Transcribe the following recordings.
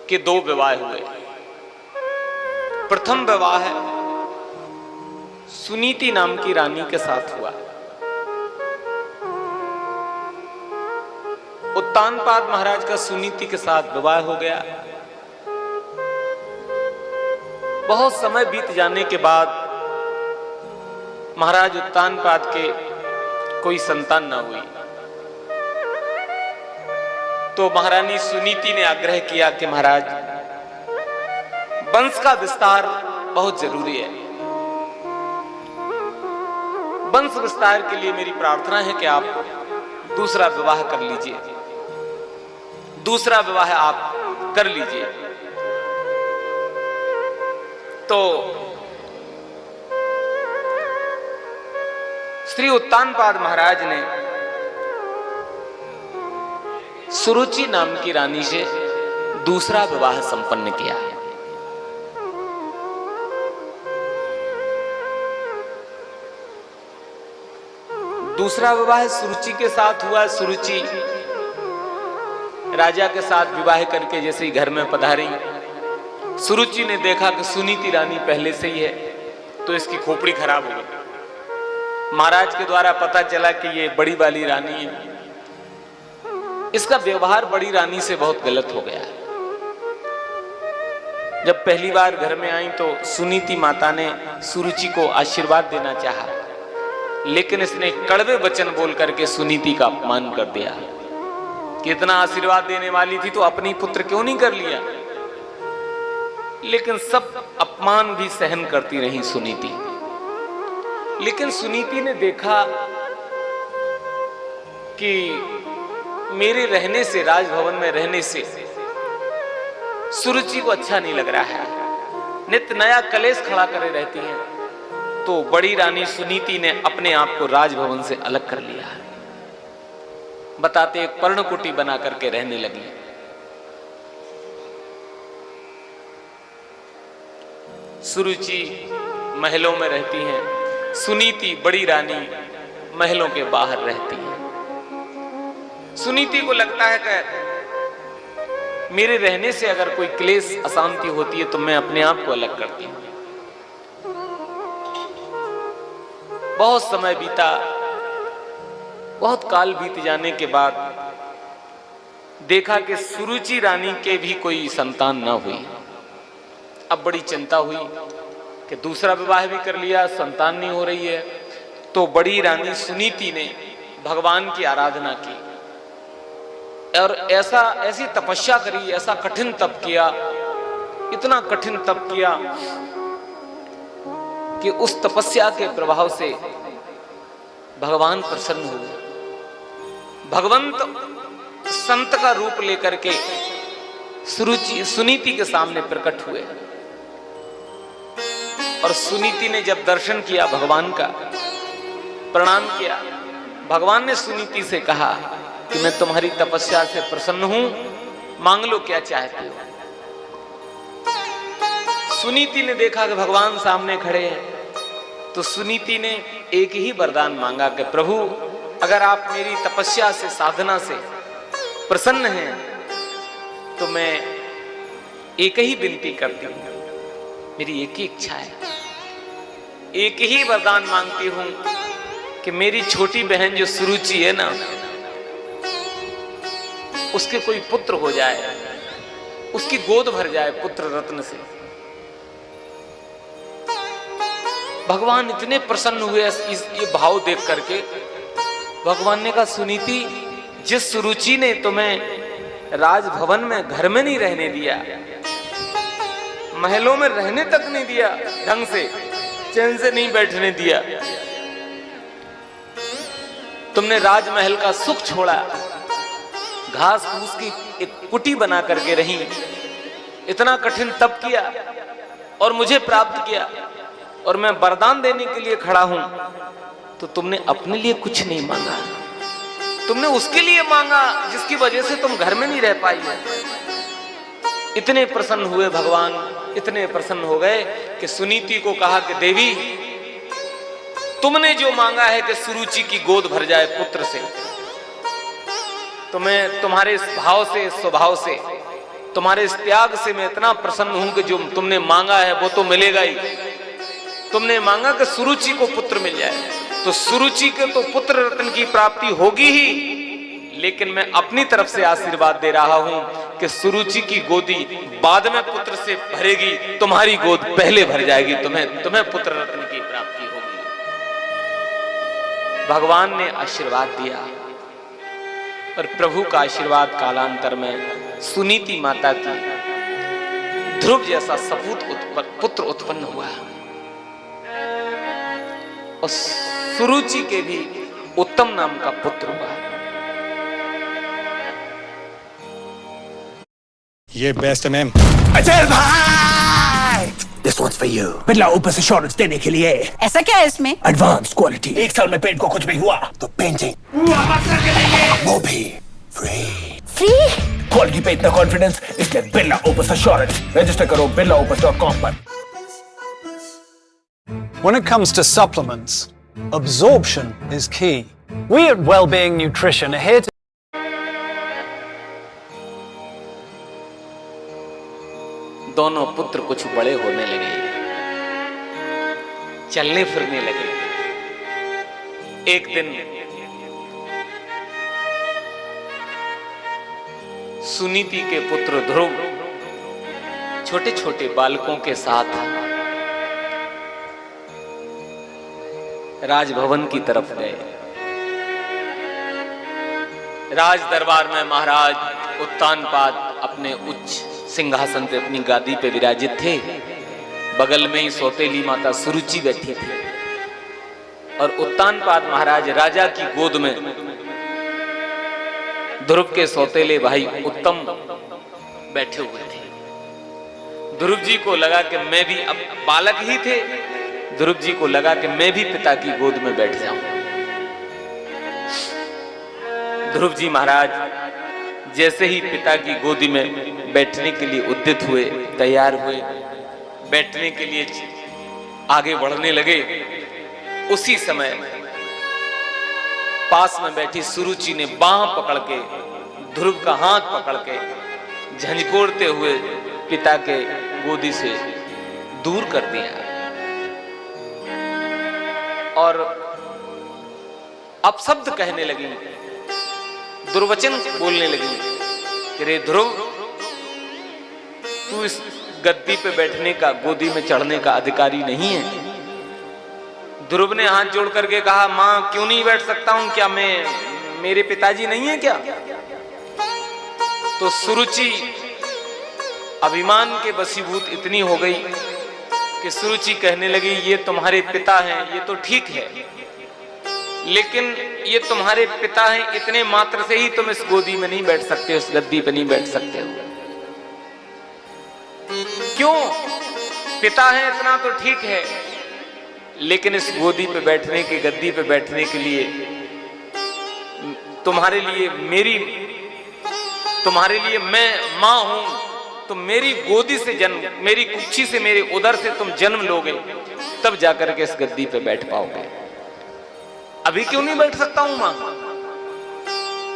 के 2 विवाह हुए। प्रथम विवाह सुनीति नाम की रानी के साथ हुआ। उत्तानपाद महाराज का सुनीति के साथ विवाह हो गया। बहुत समय बीत जाने के बाद महाराज उत्तानपाद के कोई संतान न हुई, तो महारानी सुनीति ने आग्रह किया कि महाराज, वंश का विस्तार बहुत जरूरी है। वंश विस्तार के लिए मेरी प्रार्थना है कि आप दूसरा विवाह कर लीजिए, दूसरा विवाह आप कर लीजिए। तो श्री उत्तानपाद महाराज ने सुरुचि नाम की रानी से दूसरा विवाह संपन्न किया। दूसरा विवाह सुरुचि के साथ हुआ। सुरुचि राजा के साथ विवाह करके जैसे ही घर में पधारी, सुरुचि ने देखा कि सुनीति रानी पहले से ही है, तो इसकी खोपड़ी खराब हो गई। महाराज के द्वारा पता चला कि ये बड़ी वाली रानी है, इसका व्यवहार बड़ी रानी से बहुत गलत हो गया। जब पहली बार घर में आई तो सुनीति माता ने सुरुचि को आशीर्वाद देना चाहा, लेकिन इसने कड़वे वचन बोल करके सुनीति का अपमान कर दिया कि इतना आशीर्वाद देने वाली थी तो अपनी पुत्र क्यों नहीं कर लिया। लेकिन सब अपमान भी सहन करती रही सुनीति। लेकिन सुनीति ने देखा कि मेरे रहने से, राजभवन में रहने से सुरुचि को अच्छा नहीं लग रहा है, नित्य नया कलेश खड़ा करे रहती है। तो बड़ी रानी सुनीति ने अपने आप को राजभवन से अलग कर लिया। बताते एक पर्णकुटी बना करके रहने लगी। सुरुचि महलों में रहती हैं, सुनीति बड़ी रानी महलों के बाहर रहती है। सुनीति को लगता है कि मेरे रहने से अगर कोई क्लेश अशांति होती है तो मैं अपने आप को अलग करती हूं। बहुत समय बीता, बहुत काल बीत जाने के बाद देखा कि सुरुचि रानी के भी कोई संतान ना हुई। अब बड़ी चिंता हुई कि दूसरा विवाह भी कर लिया, संतान नहीं हो रही है। तो बड़ी रानी सुनीति ने भगवान की आराधना की और ऐसी तपस्या करी, ऐसा कठिन तप किया, इतना कठिन तप किया कि उस तपस्या के प्रभाव से भगवान प्रसन्न हुए। भगवंत संत का रूप लेकर के सुनीति के सामने प्रकट हुए और सुनीति ने जब दर्शन किया भगवान का, प्रणाम किया, भगवान ने सुनीति से कहा कि मैं तुम्हारी तपस्या से प्रसन्न हूं, मांग लो क्या चाहते हो। सुनीति ने देखा कि भगवान सामने खड़े हैं, तो सुनीति ने एक ही वरदान मांगा कि प्रभु, अगर आप मेरी तपस्या से, साधना से प्रसन्न हैं तो मैं एक ही विनती करती हूं, मेरी एक ही इच्छा है, एक ही वरदान मांगती हूं कि मेरी छोटी बहन जो सुरुचि है ना, उसके कोई पुत्र हो जाए, उसकी गोद भर जाए पुत्र रत्न से। भगवान इतने प्रसन्न हुए ये भाव देख करके। भगवान ने कहा, सुनीति, जिस सुरुचि ने तुम्हें राजभवन में घर में नहीं रहने दिया, महलों में रहने तक नहीं दिया, ढंग से चैन से नहीं बैठने दिया, तुमने राजमहल का सुख छोड़ा, घास फूस की एक कुटी बना करके रही, इतना कठिन तप किया और मुझे प्राप्त किया और मैं वरदान देने के लिए खड़ा हूं, तो तुमने अपने लिए कुछ नहीं मांगा, तुमने उसके लिए मांगा जिसकी वजह से तुम घर में नहीं रह पाई है। इतने प्रसन्न हुए भगवान, इतने प्रसन्न हो गए कि सुनीति को कहा कि देवी, तुमने जो मांगा है कि सुरुचि की गोद भर जाए पुत्र से, तो मैं तुम्हारे इस भाव से, स्वभाव से तुम्हारे इस त्याग से मैं इतना प्रसन्न हूं कि जो तुमने मांगा है वो तो मिलेगा ही। तुमने मांगा कि सुरुचि को पुत्र मिल जाए, तो सुरुचि के तो पुत्र रत्न की प्राप्ति होगी ही, लेकिन मैं अपनी तरफ से आशीर्वाद दे रहा हूं कि सुरुचि की गोदी बाद में पुत्र से भरेगी, तुम्हारी गोद पहले भर जाएगी, तुम्हें पुत्र रत्न की प्राप्ति होगी। भगवान ने आशीर्वाद दिया और प्रभु का आशीर्वाद कालांतर में सुनीति माता की ध्रुव जैसा सपूत पुत्र उत्पन्न हुआ और सुरुचि के भी उत्तम नाम का पुत्र हुआ। ये बेस्ट है मैम। अजय भाई, This one's for you. Birla opus assurance देने के लिए। ऐसा क्या है इसमें? Advance quality. 1 साल में पेंट को कुछ भी हुआ तो पेंटिंग वो भी फ्री। क्वालिटी पे इतना कॉन्फिडेंस, इसलिए बिरला ओपस एश्योरेंस। रजिस्टर करो birlaopus.com पर। When it comes to supplements, absorption is key. We at Wellbeing Nutrition are here to दोनों पुत्र कुछ बड़े होने लगे, चलने फिरने लगे। एक दिन सुनीति के पुत्र ध्रुव छोटे छोटे बालकों के साथ राजभवन की तरफ गए। राज दरबार में महाराज उत्तानपाद अपने उच्च सिंहासन पे अपनी गादी पे विराजित थे। बगल में ही सौतेली माता सुरुचि बैठी थी और उत्तानपाद महाराज राजा की गोद में ध्रुव के सौतेले भाई उत्तम बैठे हुए थे। ध्रुव जी को लगा कि मैं भी, अब बालक ही थे, ध्रुव जी को लगा कि मैं भी पिता की गोद में बैठ जाऊं। ध्रुव जी महाराज जैसे ही पिता की गोदी में बैठने के लिए उद्यत हुए, तैयार हुए, बैठने के लिए आगे बढ़ने लगे, उसी समय पास में बैठी सुरुचि ने बांह पकड़ के, ध्रुव का हाथ पकड़ के झंझकोड़ते हुए पिता के गोदी से दूर कर दिया और अपशब्द कहने लगी, दुर्वचन बोलने लगी कि रे ध्रुव, तू इस गद्दी पे बैठने का, गोदी में चढ़ने का अधिकारी नहीं है। ध्रुव ने हाथ जोड़ करके कहा, मां क्यों नहीं बैठ सकता हूं, क्या मैं, मेरे पिताजी नहीं है क्या? तो सुरुचि अभिमान के वशीभूत इतनी हो गई कि सुरुचि कहने लगी, ये तुम्हारे पिता हैं, ये तो ठीक है, लेकिन ये तुम्हारे पिता हैं इतने मात्र से ही तुम इस गोदी में नहीं बैठ सकते, उस गद्दी पे नहीं बैठ सकते हो। क्यों? पिता है इतना तो ठीक है, लेकिन इस गोदी पे बैठने के, गद्दी पे बैठने के लिए तुम्हारे लिए मैं मां हूं, तो मेरी गोदी से जन्म, मेरी कुक्षी से, मेरे उदर से तुम जन्म लोगे, तब जाकर के इस गद्दी पे बैठ पाओगे। अभी क्यों नहीं बैठ सकता हूं मां?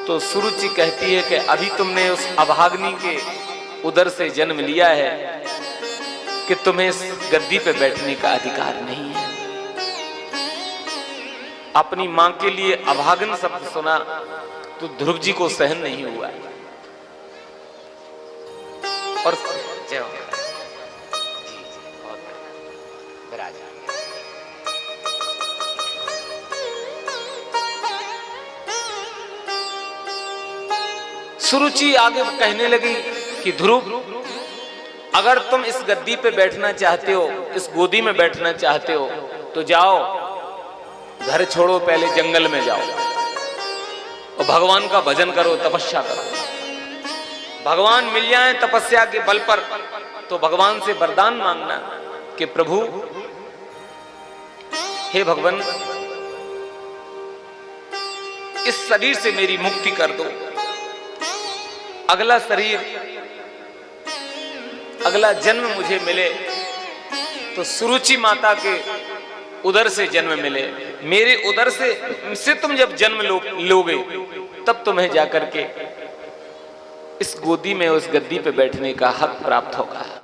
तो सुरुचि कहती है कि अभी तुमने उस अभाग्नि के उदर से जन्म लिया है कि तुम्हें इस गद्दी पे बैठने का अधिकार नहीं है। अपनी मां के लिए अभागन शब्द सुना तो ध्रुव जी को सहन नहीं हुआ और जय हो सुरुचि आगे कहने लगी कि ध्रुव, अगर तुम इस गद्दी पे बैठना चाहते हो, इस गोदी में बैठना चाहते हो, तो जाओ, घर छोड़ो, पहले जंगल में जाओ और भगवान का भजन करो, तपस्या करो। भगवान मिल जाए तपस्या के बल पर तो भगवान से वरदान मांगना कि प्रभु, हे भगवान, इस शरीर से मेरी मुक्ति कर दो, अगला शरीर, अगला जन्म मुझे मिले तो सुरुचि माता के उदर से जन्म मिले। मेरे उदर से तुम जब जन्म लोगे तब तुम्हें जाकर के इस गोदी में उस गद्दी पे बैठने का हक प्राप्त होगा।